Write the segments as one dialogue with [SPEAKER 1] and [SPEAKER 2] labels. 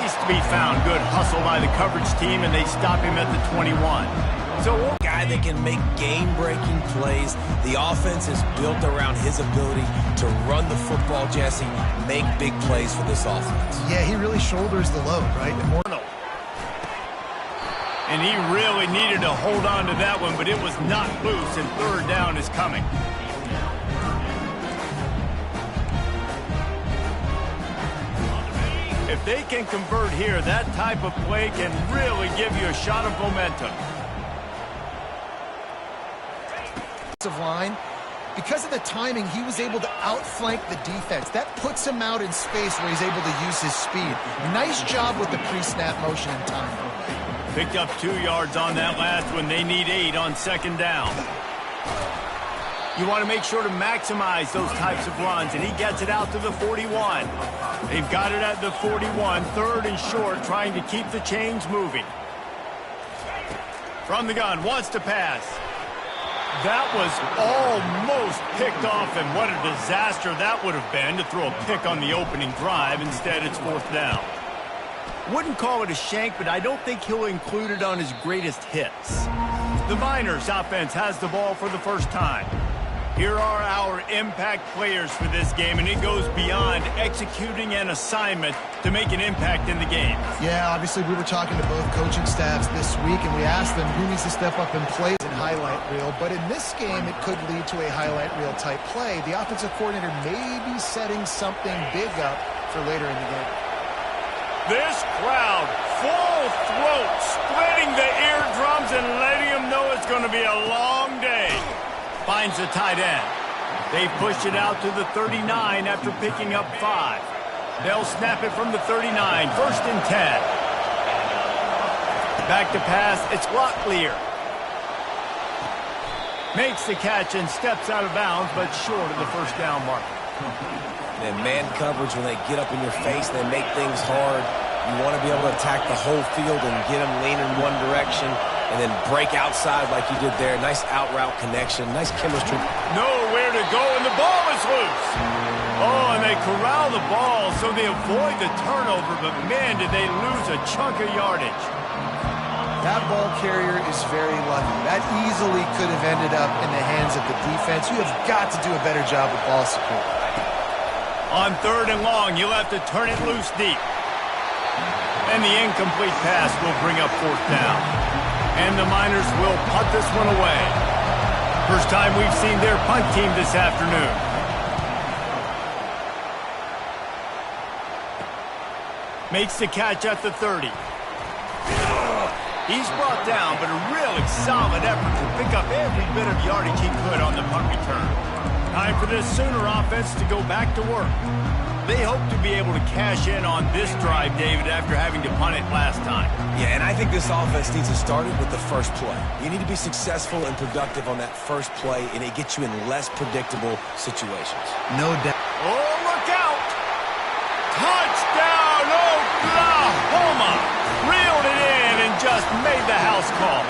[SPEAKER 1] space to be found. Good hustle by the coverage team, and they stop him at the 21.
[SPEAKER 2] So a guy that can make game-breaking plays. The offense is built around his ability to run the football, Jesse, make big plays for this offense.
[SPEAKER 3] Yeah, he really shoulders the load, right?
[SPEAKER 1] And he really needed to hold on to that one, but it was not loose, and third down is coming. If they can convert here, that type of play can really give you a shot of momentum.
[SPEAKER 3] Line. Because of the timing, he was able to outflank the defense. That puts him out in space where he's able to use his speed. Nice job with the pre-snap motion and time.
[SPEAKER 1] Picked up 2 yards on that last one. They need 8 on second down. You want to make sure to maximize those types of runs, and he gets it out to the 41. They've got it at the 41, third and short, trying to keep the chains moving. From the gun, wants to pass. That was almost picked off, and what a disaster that would have been to throw a pick on the opening drive. Instead, it's fourth down. Wouldn't call it a shank, but I don't think he'll include it on his greatest hits. The Miners offense has the ball for the first time. Here are our impact players for this game, and it goes beyond executing an assignment to make an impact in the game.
[SPEAKER 3] Yeah, obviously we were talking to both coaching staffs this week, and we asked them who needs to step up and play in highlight reel. But in this game, it could lead to a highlight reel type play. The offensive coordinator may be setting something big up for later in the game.
[SPEAKER 1] This crowd, full throat, splitting the eardrums and letting them know it's going to be a long day. Finds the tight end. They push it out to the 39 after picking up 5. They'll snap it from the 39, first and 10. Back to pass, it's Locklear. Makes the catch and steps out of bounds, but short of the first down marker.
[SPEAKER 2] And man coverage, when they get up in your face, they make things hard. You want to be able to attack the whole field and get them leaning one direction and then break outside like you did there. Nice out-route connection, nice chemistry.
[SPEAKER 1] Nowhere to go, and the ball is loose. Oh, and they corral the ball so they avoid the turnover, but man, did they lose a chunk of yardage.
[SPEAKER 3] That ball carrier is very lucky. That easily could have ended up in the hands of the defense. You have got to do a better job with ball support.
[SPEAKER 1] On third and long, you'll have to turn it loose deep. And the incomplete pass will bring up fourth down. And the Miners will punt this one away. First time we've seen their punt team this afternoon. Makes the catch at the 30. He's brought down, but a really solid effort to pick up every bit of yardage he could on the punt return. Time for this Sooner offense to go back to work. They hope to be able to cash in on this drive, David, after having to punt it last time.
[SPEAKER 2] Yeah, and I think this offense needs to start it with the first play. You need to be successful and productive on that first play, and it gets you in less predictable situations.
[SPEAKER 3] No doubt.
[SPEAKER 1] Oh, look out! Touchdown, Oklahoma! Reeled it in and just made the house call.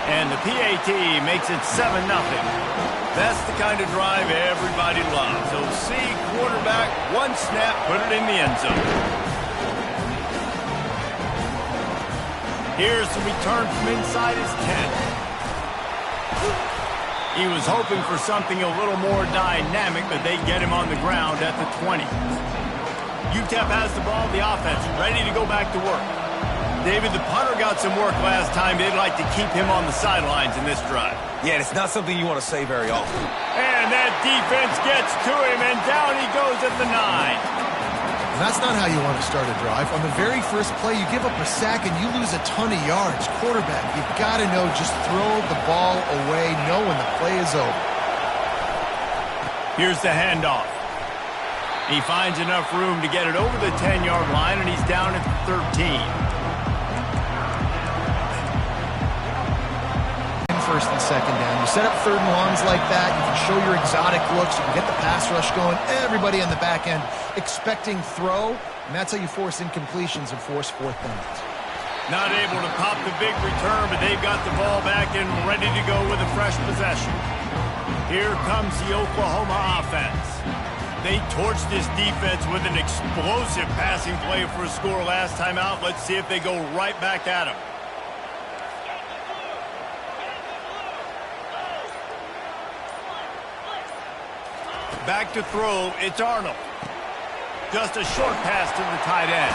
[SPEAKER 1] And the PAT makes it 7-0. That's the kind of drive everybody loves. So see quarterback, one snap, put it in the end zone. Here's the return from inside his 10. He was hoping for something a little more dynamic, but they get him on the ground at the 20. UTEP has the ball, the offense, ready to go back to work. David, the punter got some work last time. They'd like to keep him on the sidelines in this drive.
[SPEAKER 2] Yeah, it's not something you want to say very often.
[SPEAKER 1] And that defense gets to him, and down he goes at the 9.
[SPEAKER 3] And that's not how you want to start a drive. On the very first play, you give up a sack and you lose a ton of yards. Quarterback, you've got to know, just throw the ball away, know when the play is over.
[SPEAKER 1] Here's the handoff. He finds enough room to get it over the 10-yard line, and he's down at the 13.
[SPEAKER 3] First and second down. You set up third and longs like that, you can show your exotic looks, you can get the pass rush going, everybody on the back end expecting throw, and that's how you force incompletions and force fourth downs.
[SPEAKER 1] Not able to pop the big return, but they've got the ball back and ready to go with a fresh possession. Here comes the Oklahoma offense. They torched this defense with an explosive passing play for a score last time out. Let's see if they go right back at him. Back to throw, it's Arnold. Just a short pass to the tight end.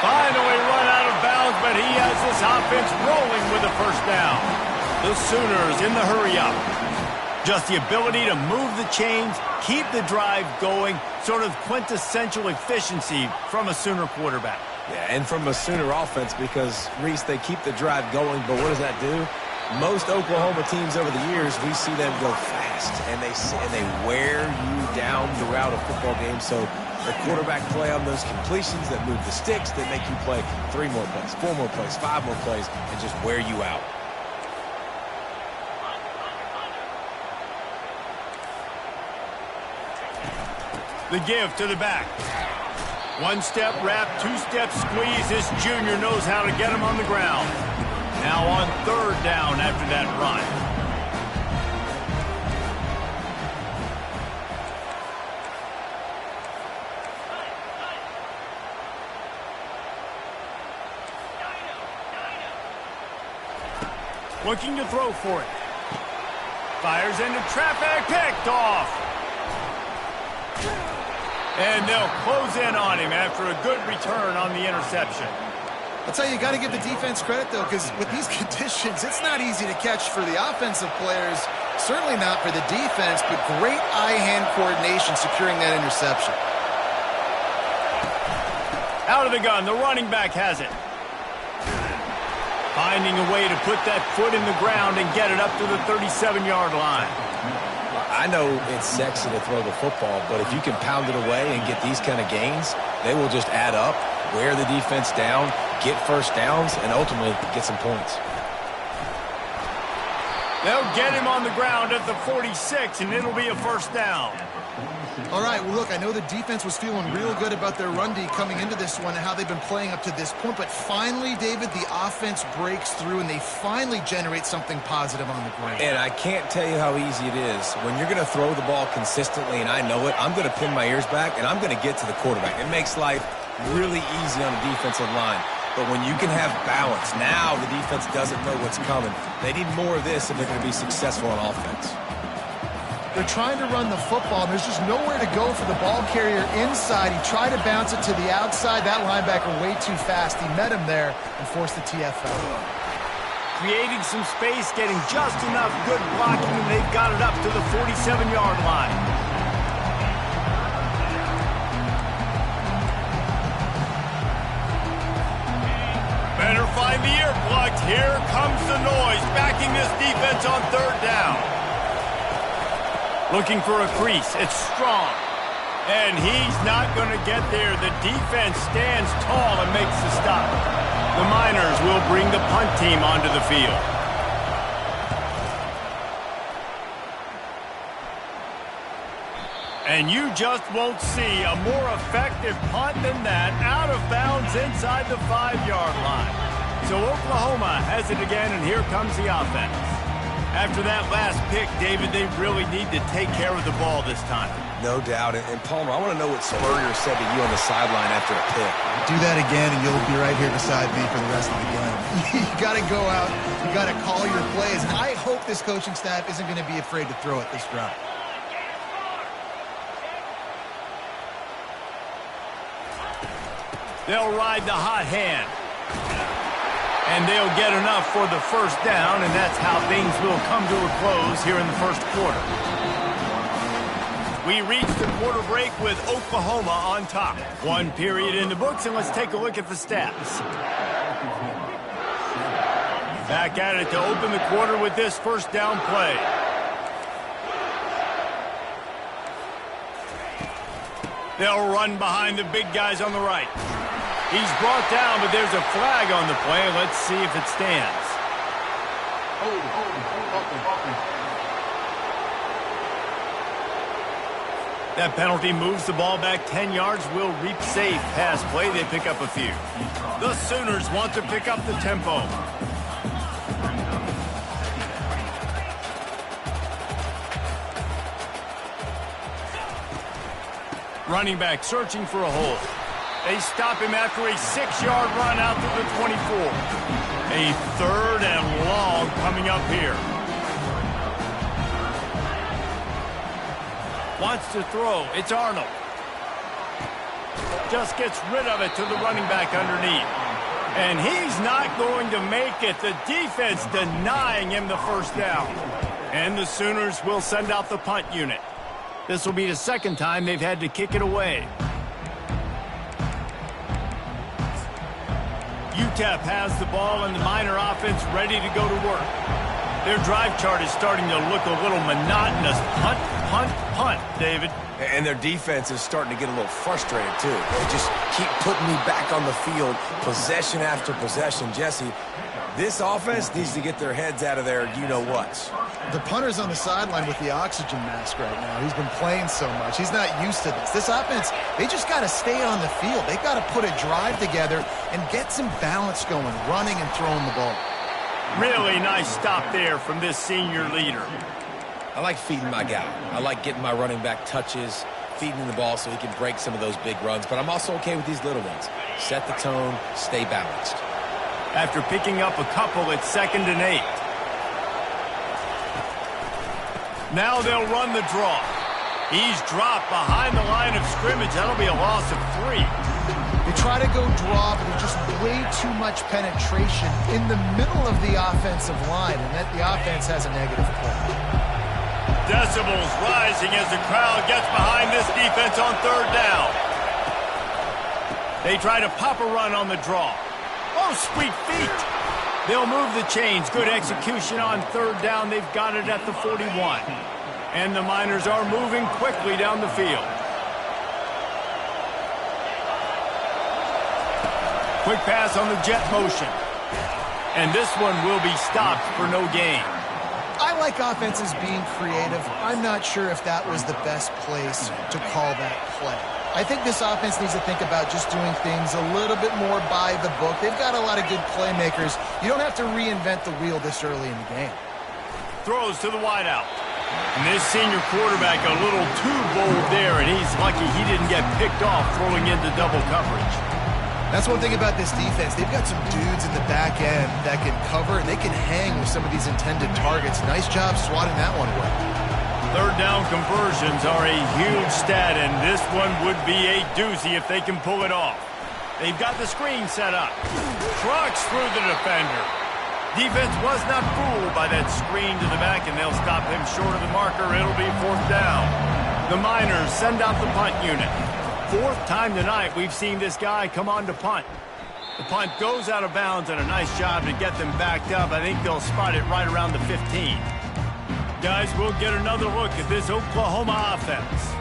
[SPEAKER 1] Finally run out of bounds, but he has this offense rolling with a first down. The Sooners in the hurry-up. Just the ability to move the chains, keep the drive going, sort of quintessential efficiency from a Sooner quarterback.
[SPEAKER 2] Yeah, and from a Sooner offense because, Reese, they keep the drive going, but what does that do? Most Oklahoma teams over the years, we see them go fast, and they wear you down throughout a football game. So the quarterback play on those completions that move the sticks, that make you play 3 more plays, 4 more plays, 5 more plays, and just wear you out.
[SPEAKER 1] The give to the back. 1-step wrap, 2-step squeeze. This junior knows how to get him on the ground. Now on 3rd down after that run. Looking to throw for it. Fires into traffic, picked off. And they'll close in on him after a good return on the interception.
[SPEAKER 3] I'll tell you, you got to give the defense credit, though, because with these conditions, it's not easy to catch for the offensive players, certainly not for the defense, but great eye-hand coordination securing that interception.
[SPEAKER 1] Out of the gun, the running back has it. Finding a way to put that foot in the ground and get it up to the 37-yard line.
[SPEAKER 2] I know it's sexy to throw the football, but if you can pound it away and get these kind of gains, they will just add up, wear the defense down, get first downs, and ultimately get some points.
[SPEAKER 1] They'll get him on the ground at the 46, and it'll be a first down.
[SPEAKER 3] All right, well, look, I know the defense was feeling real good about their run D coming into this one and how they've been playing up to this point, but finally, David, the offense breaks through and they finally generate something positive on the ground.
[SPEAKER 2] And I can't tell you how easy it is. When you're going to throw the ball consistently, and I know it, I'm going to pin my ears back, and I'm going to get to the quarterback. It makes life really easy on the defensive line. But when you can have balance, now the defense doesn't know what's coming. They need more of this if they're going to be successful on offense.
[SPEAKER 3] They're trying to run the football, and there's just nowhere to go for the ball carrier inside. He tried to bounce it to the outside. That linebacker way too fast. He met him there and forced the TFL.
[SPEAKER 1] Creating some space, getting just enough good blocking, and they've got it up to the 47-yard line. Better find the earplugs. Here comes the noise, backing this defense on 3rd down. Looking for a crease. It's Strong. And he's not going to get there. The defense stands tall and makes the stop. The Miners will bring the punt team onto the field. And you just won't see a more effective punt than that, out of bounds inside the 5-yard line. So Oklahoma has it again, and here comes the offense. After that last pick, David, they really need to take care of the ball this time.
[SPEAKER 2] No doubt. And Palmer, I want to know what Spurrier said to you on the sideline after a pick.
[SPEAKER 3] Do that again, and you'll be right here beside me for the rest of the game. You got to go out. You got to call your plays. And I hope this coaching staff isn't going to be afraid to throw it this drive.
[SPEAKER 1] They'll ride the hot hand. And they'll get enough for the first down, and that's how things will come to a close here in the first quarter. We reach the quarter break with Oklahoma on top. 1 period in the books, and let's take a look at the stats. Back at it to open the quarter with this first down play. They'll run behind the big guys on the right. He's brought down, but there's a flag on the play. Let's see if it stands. That penalty moves the ball back 10 yards. Will reap safe pass play. They pick up a few. The Sooners want to pick up the tempo. Running back searching for a hole. They stop him after a 6-yard run out to the 24. A 3rd and long coming up here. Wants to throw. It's Arnold. Just gets rid of it to the running back underneath. And he's not going to make it. The defense denying him the first down. And the Sooners will send out the punt unit. This will be the 2nd time they've had to kick it away. UTEP has the ball and the Miner offense ready to go to work. Their drive chart is starting to look a little monotonous. Punt, punt, punt, David.
[SPEAKER 2] And their defense is starting to get a little frustrated, too. They just keep putting me back on the field, possession after possession. Jesse, this offense needs to get their heads out of their you-know-whats.
[SPEAKER 3] The punter's on the sideline with the oxygen mask right now. He's been playing so much. He's not used to this. This offense, they just got to stay on the field. They've got to put a drive together and get some balance going, running and throwing the ball.
[SPEAKER 1] Really nice stop there from this senior leader.
[SPEAKER 2] I like feeding my guy. I like getting my running back touches, feeding the ball so he can break some of those big runs. But I'm also okay with these little ones. Set the tone, stay balanced.
[SPEAKER 1] After picking up a couple, it's 2nd and 8. Now they'll run the draw. He's dropped behind the line of scrimmage. That'll be a loss of 3.
[SPEAKER 3] They try to go draw, but there's just way too much penetration in the middle of the offensive line, and that the offense has a negative play.
[SPEAKER 1] Decibels rising as the crowd gets behind this defense on 3rd down. They try to pop a run on the draw. Oh, sweet feet. They'll move the chains. Good execution on 3rd down. They've got it at the 41. And the Miners are moving quickly down the field. Quick pass on the jet motion. And this one will be stopped for no gain.
[SPEAKER 3] I like offenses being creative. I'm not sure if that was the best place to call that play. I think this offense needs to think about just doing things a little bit more by the book. They've got a lot of good playmakers. You don't have to reinvent the wheel this early in the game.
[SPEAKER 1] Throws to the wideout. And this senior quarterback a little too bold there, and he's lucky he didn't get picked off throwing into double coverage.
[SPEAKER 3] That's one thing about this defense. They've got some dudes in the back end that can cover, and they can hang with some of these intended targets. Nice job swatting that one away.
[SPEAKER 1] 3rd down conversions are a huge stat, and this one would be a doozy if they can pull it off. They've got the screen set up. Trucks through the defender. Defense was not fooled by that screen to the back, and they'll stop him short of the marker. It'll be 4th down. The Miners send out the punt unit. 4th time tonight we've seen this guy come on to punt. The punt goes out of bounds, and a nice job to get them backed up. I think they'll spot it right around the 15. Guys, we'll get another look at this Oklahoma offense.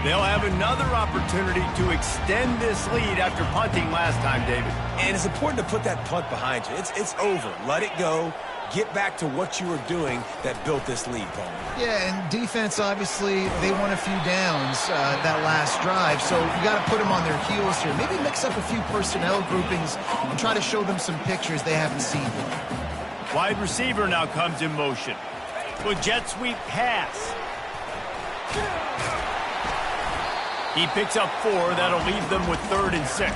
[SPEAKER 1] They'll have another opportunity to extend this lead after punting last time, David.
[SPEAKER 2] And it's important to put that punt behind you. It's over. Let it go. Get back to what you were doing that built this lead, Paul.
[SPEAKER 3] Yeah, and defense, obviously, they won a few downs that last drive, so you got to put them on their heels here. Maybe mix up a few personnel groupings and try to show them some pictures they haven't seen yet.
[SPEAKER 1] Wide receiver now comes in motion. With jet sweep pass. He picks up 4. That'll leave them with 3rd and 6.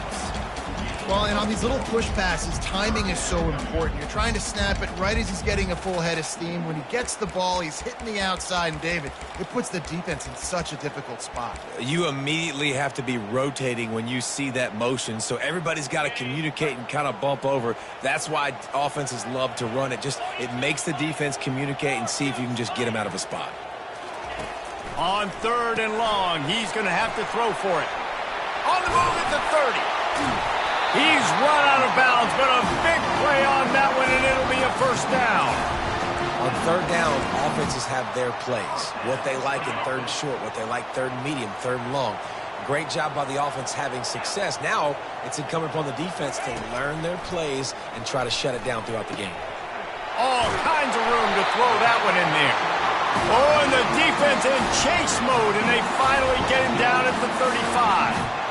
[SPEAKER 3] Well, and on these little push passes, timing is so important. You're trying to snap it right as he's getting a full head of steam. When he gets the ball, he's hitting the outside, and David, it puts the defense in such a difficult spot.
[SPEAKER 2] You immediately have to be rotating when you see that motion, so everybody's got to communicate and kind of bump over. That's why offenses love to run it. It makes the defense communicate and see if you can just get him out of a spot.
[SPEAKER 1] On 3rd and long, he's going to have to throw for it. On the move at the 30. He's run out of bounds, but a big play on that one, and it'll be a 1st down.
[SPEAKER 2] On 3rd down, offenses have their plays. What they like in 3rd and short, what they like 3rd and medium, 3rd and long. Great job by the offense having success. Now it's incumbent upon the defense to learn their plays and try to shut it down throughout the game.
[SPEAKER 1] All kinds of room to throw that one in there. Oh, and the defense in chase mode, and they finally get him down at the 35.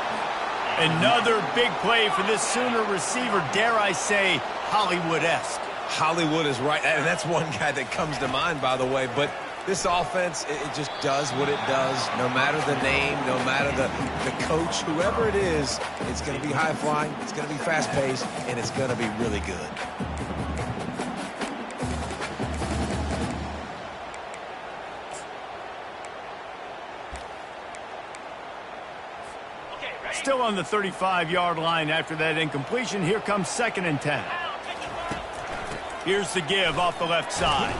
[SPEAKER 1] Another big play for this Sooner receiver, dare I say, Hollywood-esque.
[SPEAKER 2] Hollywood is right, and that's one guy that comes to mind, by the way. But This offense, it just does what it does. No matter the name, no matter the coach, whoever it is, it's going to be high-flying, it's going to be fast-paced, and it's going to be really good.
[SPEAKER 1] Still on the 35-yard line after that incompletion. Here comes 2nd and 10. Here's the give off the left side.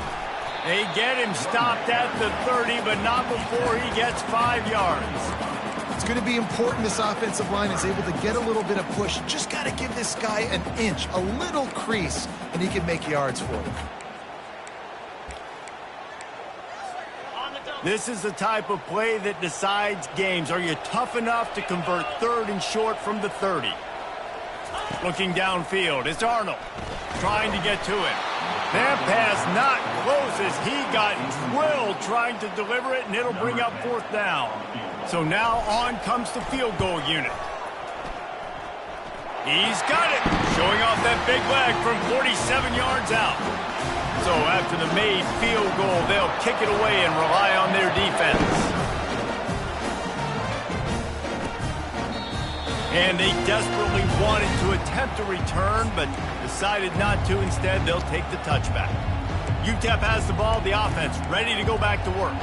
[SPEAKER 1] They get him stopped at the 30, but not before he gets 5 yards.
[SPEAKER 3] It's going to be important this offensive line is able to get a little bit of push. Just got to give this guy an inch, a little crease, and he can make yards for him.
[SPEAKER 1] This is the type of play that decides games. Are you tough enough to convert 3rd and short from the 30? Looking downfield, it's Arnold trying to get to him. That pass not close as he got drilled trying to deliver it, and it'll bring up 4th down. So now on comes the field goal unit. He's got it, showing off that big leg from 47 yards out. So after the made field goal, they'll kick it away and rely on their defense. And they desperately wanted to attempt a return, but decided not to. Instead, they'll take the touchback. UTEP has the ball, the offense ready to go back to work.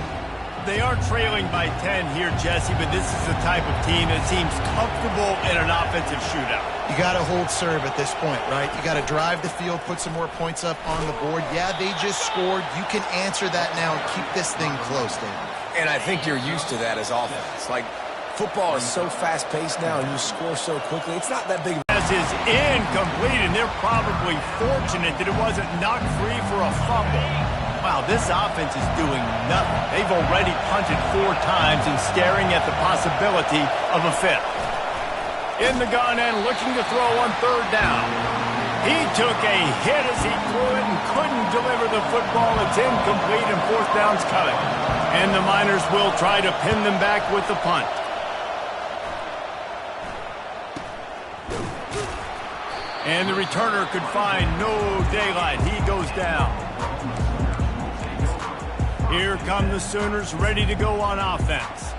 [SPEAKER 1] They are trailing by 10 here, Jesse, but this is the type of team that seems comfortable in an offensive shootout.
[SPEAKER 3] You got to hold serve at this point, right? You got to drive the field, put some more points up on the board. Yeah, they just scored. You can answer that now and keep this thing close, David.
[SPEAKER 2] And I think you're used to that as offense. Like, football is so fast-paced now and you score so quickly. It's not that big.
[SPEAKER 1] Pass is incomplete, and they're probably fortunate that it wasn't knocked free for a fumble. Wow, this offense is doing nothing. They've already punted 4 times and staring at the possibility of a 5th. In the gun and looking to throw on 3rd down. He took a hit as he threw it and couldn't deliver the football. It's incomplete and 4th down's coming. And the Miners will try to pin them back with the punt. And the returner could find no daylight. He goes down. Here come the Sooners ready to go on offense.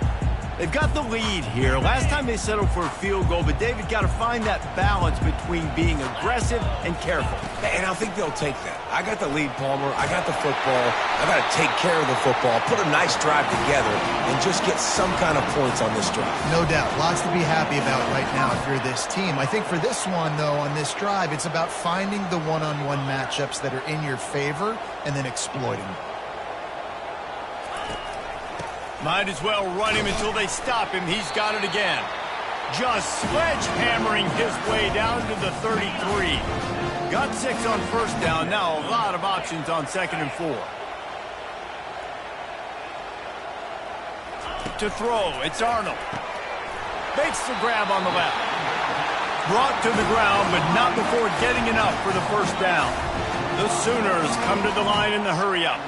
[SPEAKER 1] They've got the lead here. Last time they settled for a field goal, but David got to find that balance between being aggressive and careful.
[SPEAKER 2] And I think they'll take that. I got the lead, Palmer. I got the football. I got to take care of the football, put a nice drive together, and just get some kind of points on this drive.
[SPEAKER 3] No doubt. Lots to be happy about right now if you're this team. I think for this one, though, on this drive, it's about finding the one-on-one matchups that are in your favor and then exploiting them.
[SPEAKER 1] Might as well run him until they stop him. He's got it again. Just sledgehammering his way down to the 33. Got 6 on 1st down. Now a lot of options on 2nd and 4. To throw, it's Arnold. Makes the grab on the left. Brought to the ground, but not before getting enough for the 1st down. The Sooners come to the line in the hurry-up.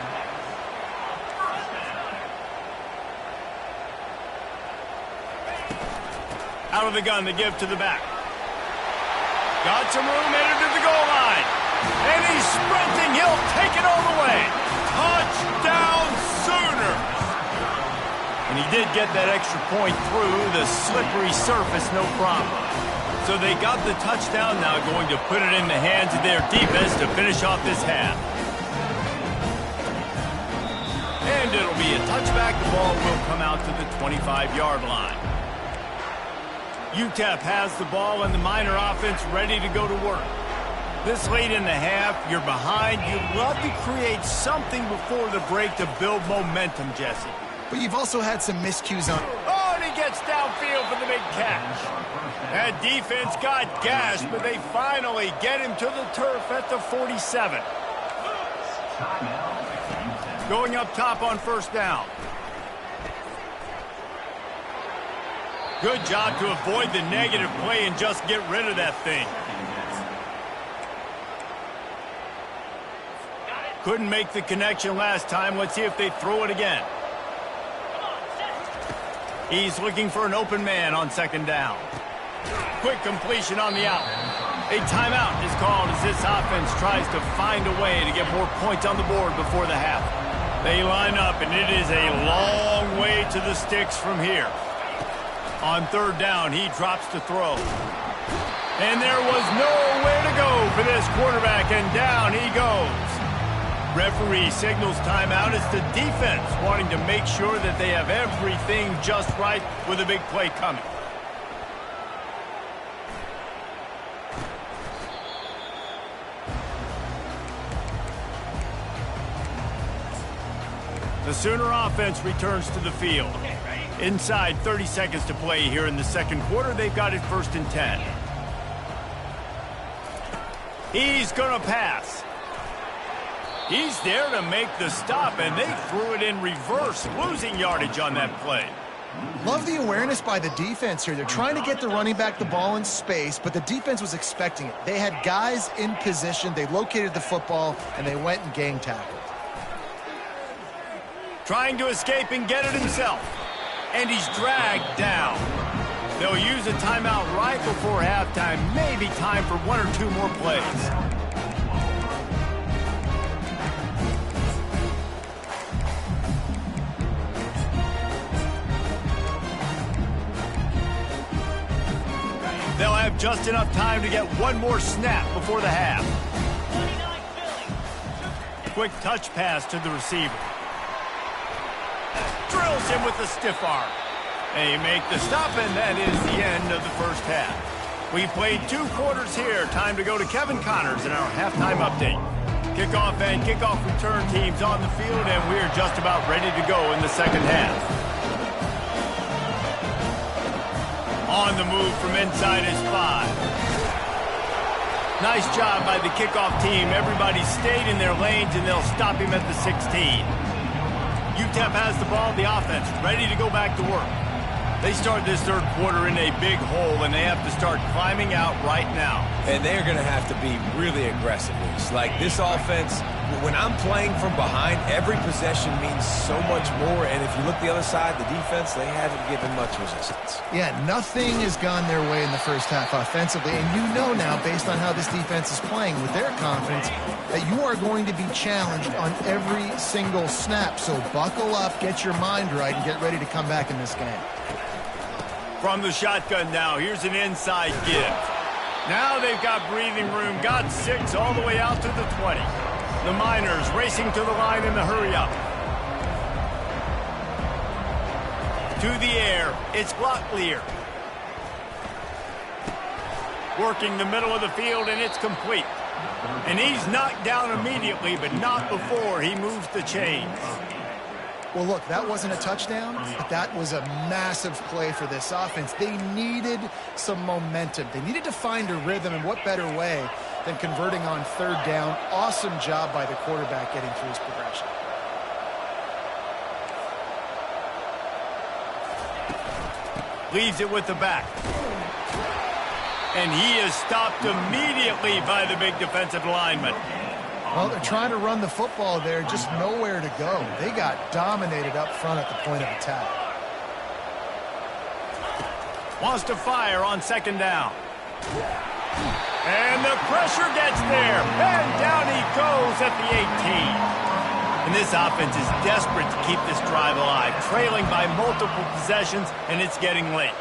[SPEAKER 1] Out of the gun to give to the back. Got some room, headed to the goal line. And he's sprinting. He'll take it all the way. Touchdown, Sooners. And he did get that extra point through the slippery surface, no problem. So they got the touchdown, now going to put it in the hands of their defense to finish off this half. And it'll be a touchback. The ball will come out to the 25-yard line. UTEP has the ball and the Miner offense ready to go to work. This late in the half, you're behind. You'd love to create something before the break to build momentum, Jesse.
[SPEAKER 3] But you've also had some miscues on.
[SPEAKER 1] Oh, and he gets downfield for the big catch. That defense got gashed, but they finally get him to the turf at the 47. Going up top on 1st down. Good job to avoid the negative play and just get rid of that thing. Couldn't make the connection last time. Let's see if they throw it again. He's looking for an open man on 2nd down. Quick completion on the out. A timeout is called as this offense tries to find a way to get more points on the board before the half. They line up, and it is a long way to the sticks from here. On third down, he drops to throw. And there was nowhere to go for this quarterback, and down he goes. Referee signals timeout. It's the defense wanting to make sure that they have everything just right with a big play coming. The Sooner offense returns to the field. Inside 30 seconds to play here in the second quarter. They've got it 1st and 10. He's going to pass. He's there to make the stop, and they threw it in reverse, losing yardage on that play.
[SPEAKER 3] Love the awareness by the defense here. They're trying to get the running back the ball in space, but the defense was expecting it. They had guys in position. They located the football, and they went and gang tackled.
[SPEAKER 1] Trying to escape and get it himself. And he's dragged down. They'll use a timeout right before halftime. Maybe time for 1 or 2 more plays. They'll have just enough time to get 1 more snap before the half. Quick touch pass to the receiver. Drills him with the stiff arm. They make the stop, and that is the end of the first half. We played 2 quarters here. Time to go to Kevin Connors in our halftime update. Kickoff and kickoff return teams on the field, and we're just about ready to go in the second half. On the move from inside is 5. Nice job by the kickoff team. Everybody stayed in their lanes, and they'll stop him at the 16. UTEP has the ball, the offense, ready to go back to work. They start this third quarter in a big hole, and they have to start climbing out right now.
[SPEAKER 2] And they're going to have to be really aggressive. Like this offense, when I'm playing from behind, every possession means so much more. And if you look the other side, the defense, they haven't given much resistance.
[SPEAKER 3] Yeah, nothing has gone their way in the first half offensively. And you know now, based on how this defense is playing with their confidence, that you are going to be challenged on every single snap. So buckle up, get your mind right, and get ready to come back in this game.
[SPEAKER 1] From the shotgun now, here's an inside give. Now they've got breathing room, got 6 all the way out to the 20. The Miners racing to the line in the hurry-up. To the air, it's Glocklear. Working the middle of the field, and it's complete. And he's knocked down immediately, but not before he moves the chains.
[SPEAKER 3] Well, look, that wasn't a touchdown, but that was a massive play for this offense. They needed some momentum. They needed to find a rhythm, and what better way than converting on third down. Awesome job by the quarterback getting through his progression.
[SPEAKER 1] Leaves it with the back. And he is stopped immediately by the big defensive lineman.
[SPEAKER 3] Well, they're trying to run the football there, just nowhere to go. They got dominated up front at the point of attack.
[SPEAKER 1] Wants to fire on second down. And the pressure gets there. And down he goes at the 18. And this offense is desperate to keep this drive alive, trailing by multiple possessions, and it's getting late.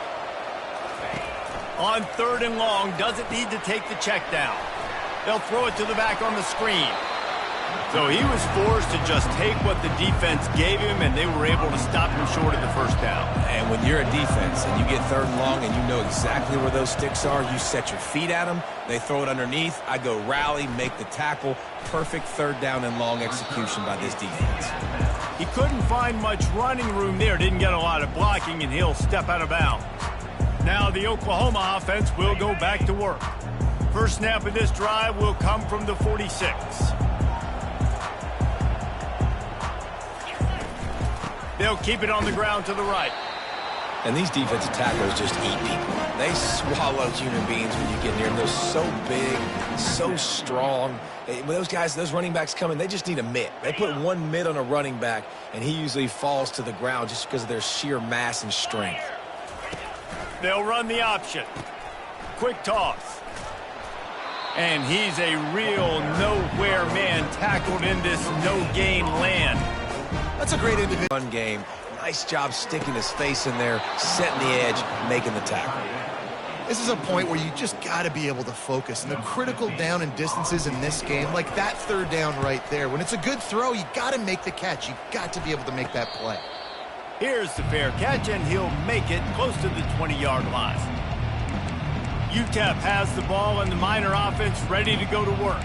[SPEAKER 1] On third and long, doesn't need to take the check down. They'll throw it to the back on the screen. So he was forced to just take what the defense gave him, and they were able to stop him short of the first down.
[SPEAKER 2] And when you're a defense and you get third and long and you know exactly where those sticks are, you set your feet at them, they throw it underneath, I go rally, make the tackle. Perfect third down and long execution by this defense.
[SPEAKER 1] He couldn't find much running room there, didn't get a lot of blocking, and he'll step out of bounds. Now the Oklahoma offense will go back to work. First snap of this drive will come from the 46. They'll keep it on the ground to the right.
[SPEAKER 2] And these defensive tackles just eat people. They swallow human beings when you get near them. They're so big, so strong. When those guys, those running backs come in, they just need a mitt. They put one mitt on a running back, and he usually falls to the ground just because of their sheer mass and strength.
[SPEAKER 1] They'll run the option. Quick toss. And he's a real nowhere man tackled in this no-gain land.
[SPEAKER 3] That's a great individual.
[SPEAKER 2] Run game. Nice job sticking his face in there, setting the edge, making the tackle.
[SPEAKER 3] This is a point where you just got to be able to focus. And the critical down and distances in this game, like that third down right there, when it's a good throw, you got to make the catch. You got to be able to make that play.
[SPEAKER 1] Here's the fair catch, and he'll make it close to the 20-yard line. UTEP has the ball, and the Miner offense ready to go to work.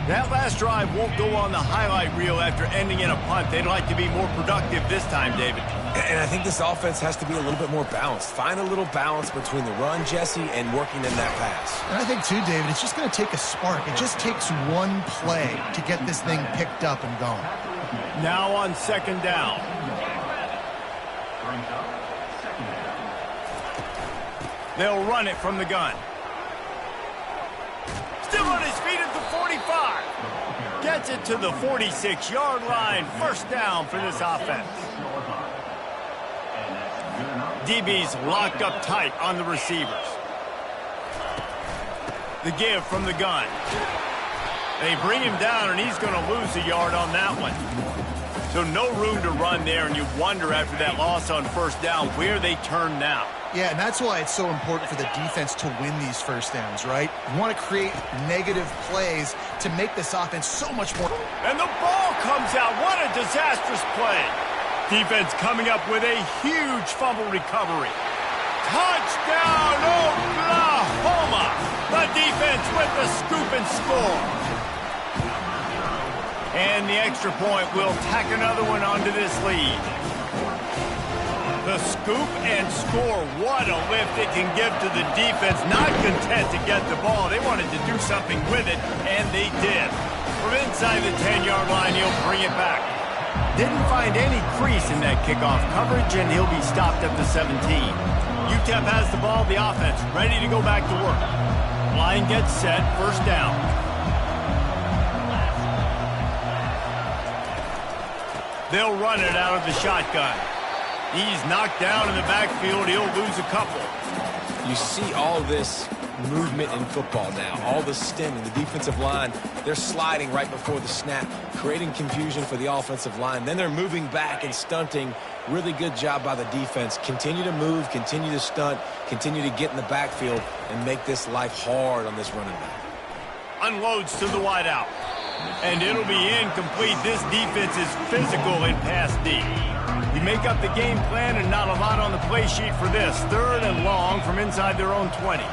[SPEAKER 1] That last drive won't go on the highlight reel after ending in a punt. They'd like to be more productive this time, David.
[SPEAKER 2] And I think this offense has to be a little bit more balanced. Find a little balance between the run, Jesse, and working in that pass.
[SPEAKER 3] And I think, too, David, it's just going to take a spark. It just takes one play to get this thing picked up and going.
[SPEAKER 1] Now on second down. They'll run it from the gun. Still on his feet at the 45. Gets it to the 46-yard line. First down for this offense. DB's locked up tight on the receivers. The give from the gun. They bring him down, and he's going to lose a yard on that one. So no room to run there, and you wonder after that loss on first down where they turn now.
[SPEAKER 3] Yeah, and that's why it's so important for the defense to win these first downs, right? You want to create negative plays to make this offense so much more.
[SPEAKER 1] And the ball comes out. What a disastrous play. Defense coming up with a huge fumble recovery. Touchdown, Oklahoma! The defense with the scoop and score. And the extra point will tack another one onto this lead. The scoop and score, what a lift it can give to the defense. Not content to get the ball. They wanted to do something with it, and they did. From inside the 10-yard line, he'll bring it back. Didn't find any crease in that kickoff coverage, and he'll be stopped at the 17. UTEP has the ball, the offense ready to go back to work. Line gets set, first down. They'll run it out of the shotgun. He's knocked down in the backfield. He'll lose a couple.
[SPEAKER 2] You see all this movement in football now, all the stemming, the defensive line, they're sliding right before the snap, creating confusion for the offensive line. Then they're moving back and stunting. Really good job by the defense. Continue to move, continue to stunt, continue to get in the backfield and make this life hard on this running back.
[SPEAKER 1] Unloads to the wideout. And it'll be incomplete. This defense is physical in pass D. You make up the game plan and not a lot on the play sheet for this. Third and long from inside their own 20.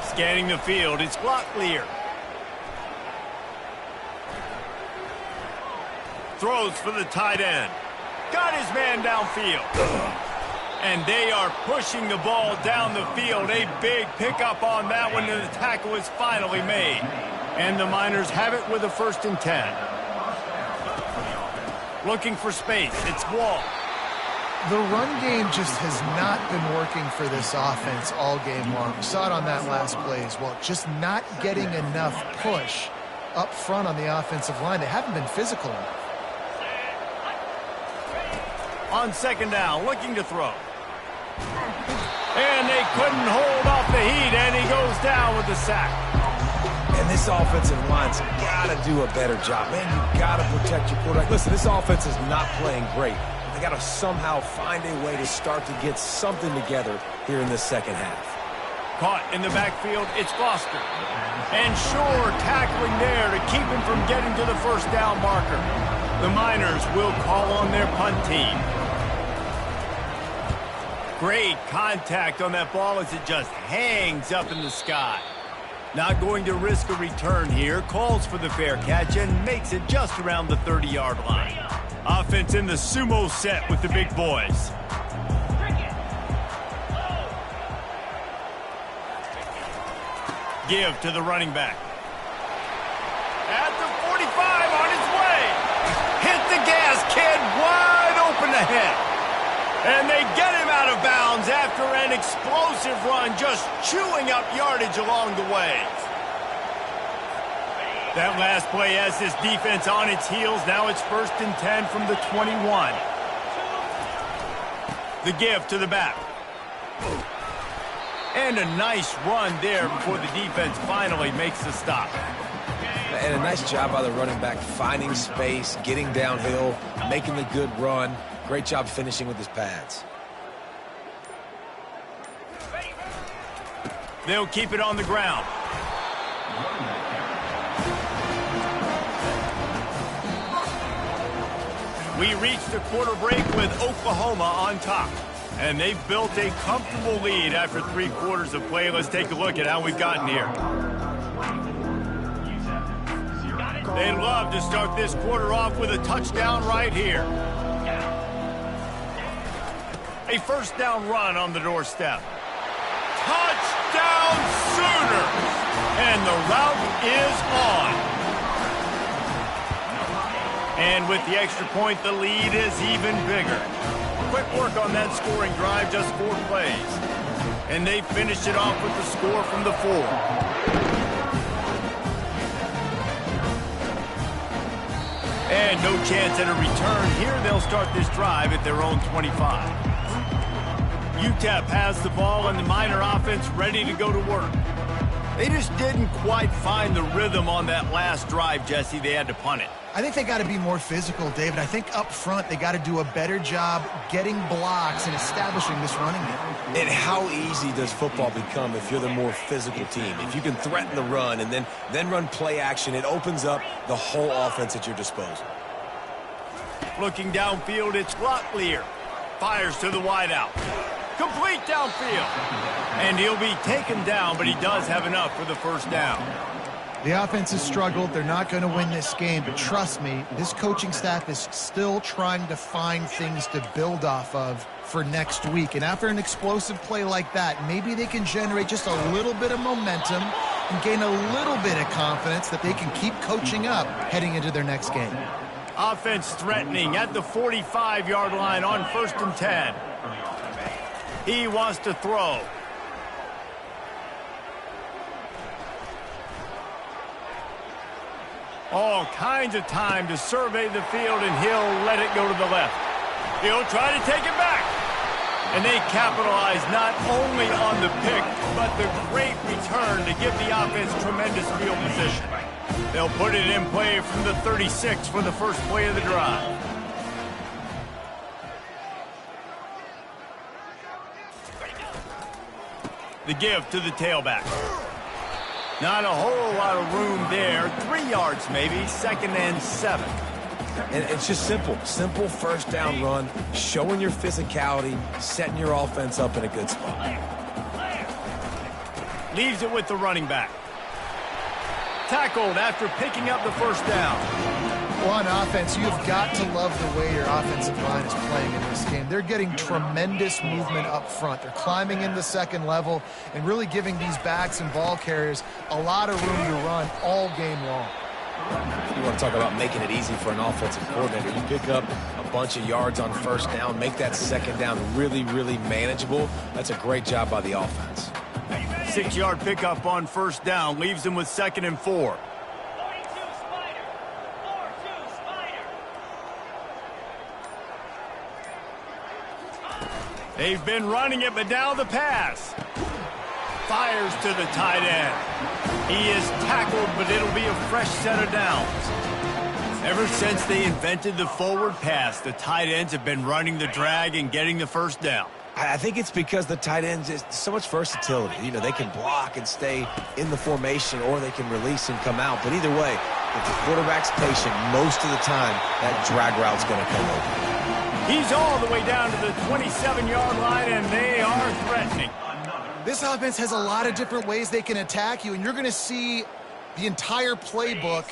[SPEAKER 1] Scanning the field, it's clock clear. Throws for the tight end. Got his man downfield. And they are pushing the ball down the field. A big pickup on that one, and the tackle is finally made. And the Miners have it with a 1st and 10. Looking for space. It's Wall.
[SPEAKER 3] The run game just has not been working for this offense all game long. We saw it on that last play as well. Just not getting enough push up front on the offensive line. They haven't been physical enough.
[SPEAKER 1] On second down, looking to throw. And they couldn't hold off the heat, and he goes down with the sack.
[SPEAKER 2] And this offensive line's got to do a better job. Man, you got to protect your quarterback. Listen, this offense is not playing great. They got to somehow find a way to start to get something together here in this second half.
[SPEAKER 1] Caught in the backfield, it's Foster. And Shore tackling there to keep him from getting to the first down marker. The Miners will call on their punt team. Great contact on that ball as it just hangs up in the sky. Not going to risk a return here. Calls for the fair catch and makes it just around the 30-yard line. Offense in the sumo set with the big boys. Give to the running back. At the 45, on his way. Hit the gas, kid. Wide open ahead. And they get him out of bounds after an explosive run, just chewing up yardage along the way. That last play has this defense on its heels. Now it's 1st and 10 from the 21. The give to the back. And a nice run there before the defense finally makes the stop.
[SPEAKER 2] And a nice job by the running back, finding space, getting downhill, making the good run. Great job finishing with his pads.
[SPEAKER 1] They'll keep it on the ground. We reached the quarter break with Oklahoma on top. And they've built a comfortable lead after 3 quarters of play. Let's take a look at how we've gotten here. They'd love to start this quarter off with a touchdown right here. A first down run on the doorstep. Touchdown Sooners! And the route is on. And with the extra point, the lead is even bigger. Quick work on that scoring drive, just 4 plays. And they finished it off with the score from the 4. And no chance at a return here. They'll start this drive at their own 25. UTEP has the ball and the Miner offense ready to go to work. They just didn't quite find the rhythm on that last drive, Jesse. They had to punt it.
[SPEAKER 3] I think they got to be more physical, David. I think up front they got to do a better job getting blocks and establishing this running game.
[SPEAKER 2] And how easy does football become if you're the more physical team? If you can threaten the run and then run play action, it opens up the whole offense at your disposal.
[SPEAKER 1] Looking downfield, it's Locklear. Fires to the wideout. Complete downfield. And he'll be taken down, but he does have enough for the first down.
[SPEAKER 3] The offense has struggled. They're not going to win this game, but trust me, this coaching staff is still trying to find things to build off of for next week. And after an explosive play like that, maybe they can generate just a little bit of momentum and gain a little bit of confidence that they can keep coaching up heading into their next game.
[SPEAKER 1] Offense threatening at the 45-yard line on 1st and 10. He wants to throw. All kinds of time to survey the field, and he'll let it go to the left. He'll try to take it back. And they capitalize not only on the pick, but the great return to give the offense tremendous field position. They'll put it in play from the 36 for the first play of the drive. The give to the tailback. Not a whole lot of room there. 3 yards maybe, 2nd and 7.
[SPEAKER 2] And it's just simple. Simple first down run, showing your physicality, setting your offense up in a good spot.
[SPEAKER 1] Leaves it with the running back. Tackled after picking up the first down.
[SPEAKER 3] Well, on offense, you've got to love the way your offensive line is playing in this game. They're getting tremendous movement up front. They're climbing in the second level and really giving these backs and ball carriers a lot of room to run all game long.
[SPEAKER 2] You want to talk about making it easy for an offensive coordinator. You pick up a bunch of yards on first down, make that second down really, really manageable. That's a great job by the offense.
[SPEAKER 1] 6-yard pickup on first down leaves them with 2nd and 4. They've been running it, but now the pass. Fires to the tight end. He is tackled, but it'll be a fresh set of downs. Ever since they invented the forward pass, the tight ends have been running the drag and getting the first down.
[SPEAKER 2] I think it's because the tight ends is so much versatility. You know, they can block and stay in the formation, or they can release and come out. But either way, if the quarterback's patient, most of the time, that drag route's going to come over.
[SPEAKER 1] He's all the way down to the 27-yard line, and they are threatening.
[SPEAKER 3] This offense has a lot of different ways they can attack you, and you're going to see the entire playbook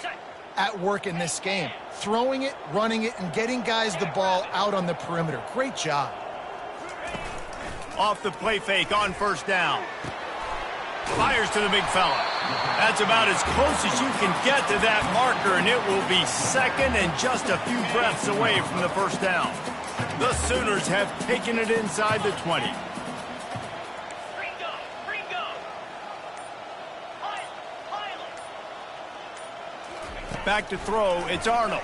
[SPEAKER 3] at work in this game. Throwing it, running it, and getting guys the ball out on the perimeter. Great job.
[SPEAKER 1] Off the play fake on first down. Fires to the big fella. That's about as close as you can get to that marker, and it will be 2nd and just a few breaths away from the first down. The Sooners have taken it inside the 20. Back to throw, it's Arnold.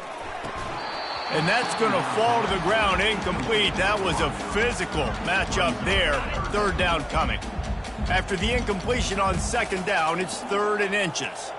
[SPEAKER 1] And that's going to fall to the ground, incomplete. That was a physical matchup there. 3rd down coming. After the incompletion on 2nd down, it's 3rd and inches.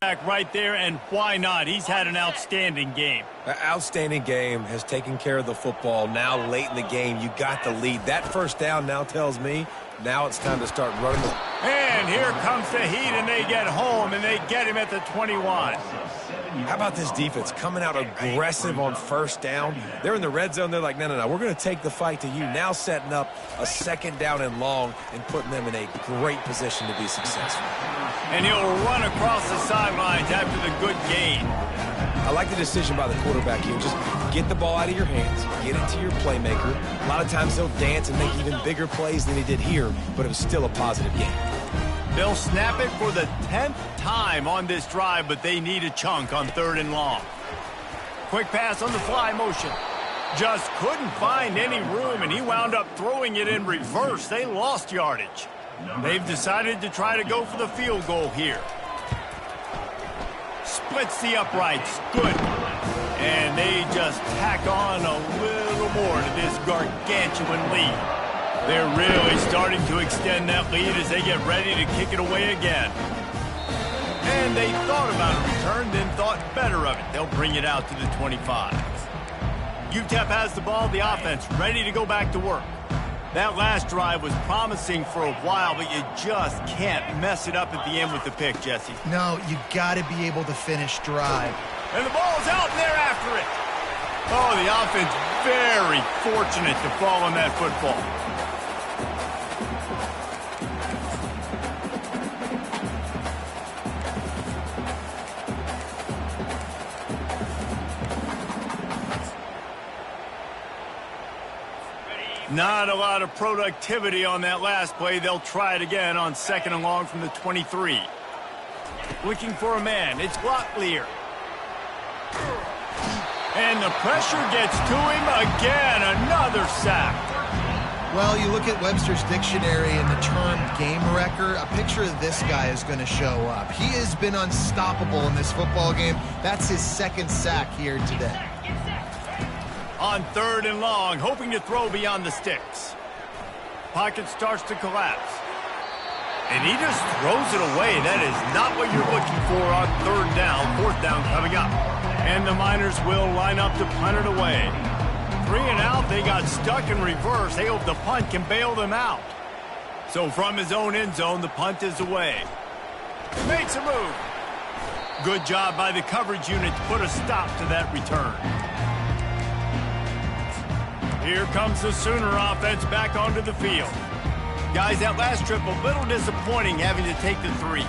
[SPEAKER 1] Sack right there, and why not? He's had an outstanding game.
[SPEAKER 2] An outstanding game, has taken care of the football. Now late in the game, you got the lead. That first down now tells me now it's time to start running.
[SPEAKER 1] And here comes the heat, and they get home, and they get him at the 21.
[SPEAKER 2] How about this defense coming out aggressive on first down? They're in the red zone. They're like, no, we're going to take the fight to you. Now setting up a second down and long and putting them in a great position to be successful.
[SPEAKER 1] And he'll run across the sidelines after the good gain.
[SPEAKER 2] I like the decision by the quarterback here. Just get the ball out of your hands, get it to your playmaker. A lot of times he'll dance and make even bigger plays than he did here, but it was still a positive game.
[SPEAKER 1] They'll snap it for the 10th time on this drive, but they need a chunk on 3rd and long. Quick pass on the fly motion. Just couldn't find any room, and he wound up throwing it in reverse. They lost yardage. They've decided to try to go for the field goal here. Splits the uprights. Good. And they just tack on a little more to this gargantuan lead. They're really starting to extend that lead as they get ready to kick it away again. And they thought about a return, then thought better of it. They'll bring it out to the 25. UTEP has the ball, the offense ready to go back to work. That last drive was promising for a while, but you just can't mess it up at the end with the pick, Jesse.
[SPEAKER 3] No, you got to be able to finish drive.
[SPEAKER 1] And the ball's out, and they're after it. Oh, the offense very fortunate to fall on that football. Not a lot of productivity on that last play. They'll try it again on 2nd and long from the 23. Looking for a man. It's Locklear. And the pressure gets to him again. Another sack.
[SPEAKER 3] Well, you look at Webster's dictionary and the term game wrecker, a picture of this guy is going to show up. He has been unstoppable in this football game. That's his 2nd sack here today.
[SPEAKER 1] On 3rd and long, hoping to throw beyond the sticks. Pocket starts to collapse. And he just throws it away. That is not what you're looking for on 3rd down. 4th down coming up. And the Miners will line up to punt it away. 3 and out, they got stuck in reverse. They hope the punt can bail them out. So from his own end zone, the punt is away. Makes a move. Good job by the coverage unit to put a stop to that return. Here comes the Sooner offense back onto the field. Guys, that last trip a little disappointing having to take the 3.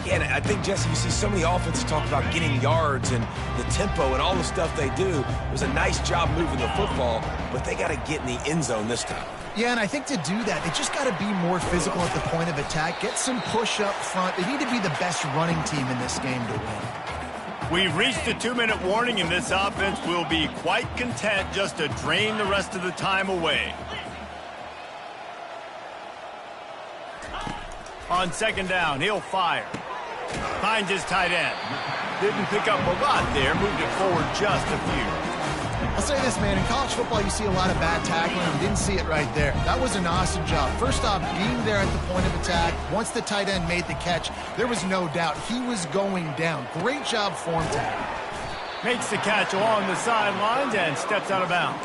[SPEAKER 2] Yeah, and I think, Jesse, you see so many offenses talk about getting yards and the tempo and all the stuff they do. It was a nice job moving the football, but they got to get in the end zone this time.
[SPEAKER 3] Yeah, and I think to do that, they just got to be more physical at the point of attack, get some push up front. They need to be the best running team in this game to win.
[SPEAKER 1] We've reached the 2-minute warning, and this offense will be quite content just to drain the rest of the time away. On 2nd down, he'll fire. Finds his tight end. Didn't pick up a lot there, moved it forward just a few.
[SPEAKER 3] I'll say this, man, in college football, you see a lot of bad tackling. You didn't see it right there. That was an awesome job. First off, being there at the point of attack. Once the tight end made the catch, there was no doubt he was going down. Great job form tackle.
[SPEAKER 1] Makes the catch along the sidelines and steps out of bounds.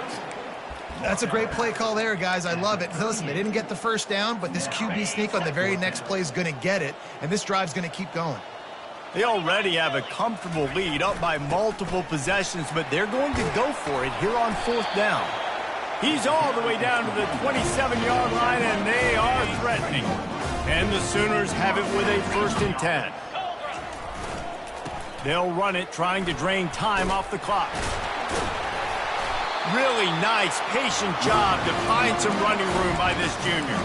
[SPEAKER 3] That's a great play call there, guys. I love it. Listen, they didn't get the first down, but this QB sneak on the very next play is going to get it, and this drive's going to keep going.
[SPEAKER 1] They already have a comfortable lead, up by multiple possessions, but they're going to go for it here on 4th down. He's all the way down to the 27-yard line, and they are threatening. And the Sooners have it with a 1st and 10. They'll run it, trying to drain time off the clock. Really nice, patient job to find some running room by this junior.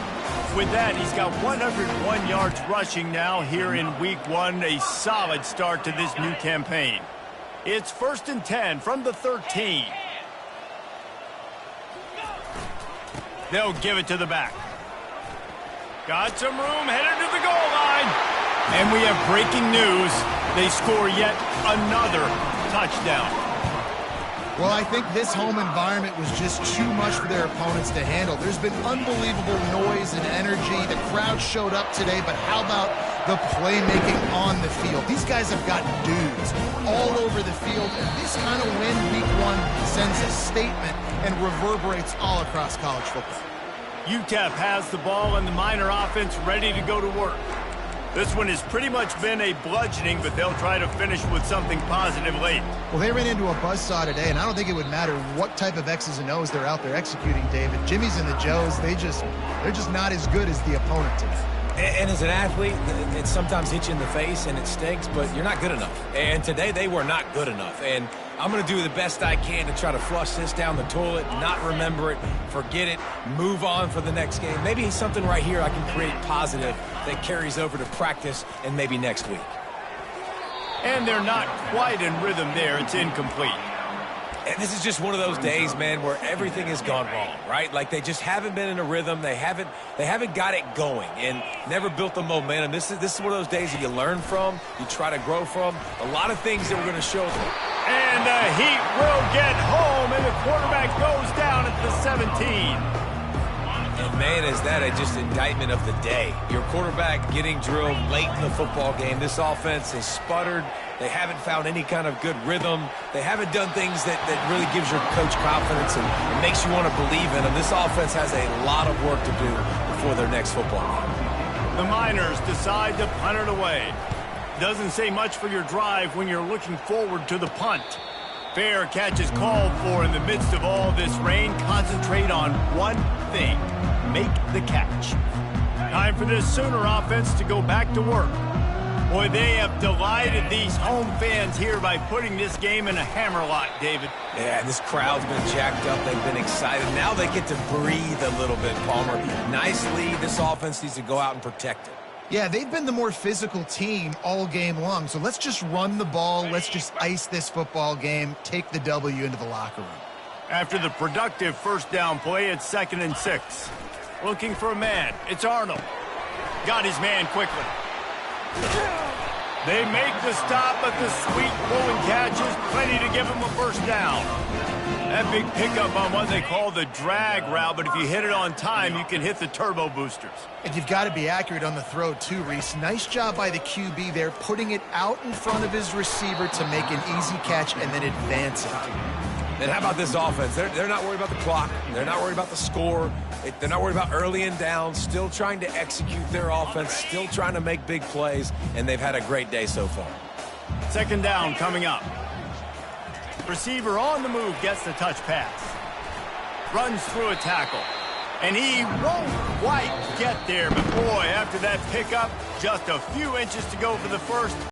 [SPEAKER 1] With that, he's got 101 yards rushing now here in Week 1, a solid start to this new campaign. It's 1st and 10 from the 13. They'll give it to the back. Got some room, headed to the goal line. And we have breaking news. They score yet another touchdown.
[SPEAKER 3] Well, I think this home environment was just too much for their opponents to handle. There's been unbelievable noise and energy. The crowd showed up today, but how about the playmaking on the field. These guys have got dudes all over the field, and this kind of win week 1 sends a statement and reverberates all across college football.
[SPEAKER 1] UTEP has the ball and the Miner offense ready to go to work. This one has pretty much been a bludgeoning, but they'll try to finish with something positive late.
[SPEAKER 3] Well, they ran into a buzzsaw today, and I don't think it would matter what type of X's and O's they're out there executing, David. Jimmy's and the Joes, they're just not as good as the opponent today.
[SPEAKER 2] And as an athlete, it sometimes hits you in the face and it stinks, but you're not good enough. And today they were not good enough. And I'm going to do the best I can to try to flush this down the toilet, not remember it, forget it, move on for the next game. Maybe something right here I can create positive that carries over to practice and maybe next week.
[SPEAKER 1] And they're not quite in rhythm there. It's incomplete.
[SPEAKER 2] And this is just one of those days, man, where everything has gone wrong, right? Like they just haven't been in a rhythm. They haven't got it going and never built the momentum. This is one of those days that you learn from, you try to grow from. A lot of things that we're going to show them.
[SPEAKER 1] And the Heat will get home, and the quarterback goes down at the 17.
[SPEAKER 2] And, man, is that just indictment of the day. Your quarterback getting drilled late in the football game. This offense has sputtered. They haven't found any kind of good rhythm. They haven't done things that really gives your coach confidence and makes you want to believe in them. This offense has a lot of work to do before their next football game.
[SPEAKER 1] The Miners decide to punt it away. Doesn't say much for your drive when you're looking forward to the punt. Fair catch is called for in the midst of all this rain. Concentrate on one thing. Make the catch. Time for this Sooner offense to go back to work. Boy, they have delighted these home fans here by putting this game in a hammerlock, David.
[SPEAKER 2] Yeah, this crowd's been jacked up. They've been excited. Now they get to breathe a little bit, Palmer. Nice lead. This offense needs to go out and protect it.
[SPEAKER 3] Yeah, they've been the more physical team all game long. So let's just run the ball. Let's just ice this football game, take the W into the locker room.
[SPEAKER 1] After the productive first down play, it's 2nd and 6. Looking for a man. It's Arnold. Got his man quickly. They make the stop, but the sweet pulling catch is plenty to give him a first down. That big pickup on what they call the drag route, but if you hit it on time, you can hit the turbo boosters.
[SPEAKER 3] And you've got to be accurate on the throw, too, Reese. Nice job by the QB there, putting it out in front of his receiver to make an easy catch and then advance it.
[SPEAKER 2] And how about this offense? They're not worried about the clock. They're not worried about the score. They're not worried about early and down. Still trying to execute their offense. Still trying to make big plays. And they've had a great day so far.
[SPEAKER 1] 2nd down coming up. Receiver on the move gets the touch pass. Runs through a tackle. And he won't quite get there. But, boy, after that pickup, just a few inches to go for the first.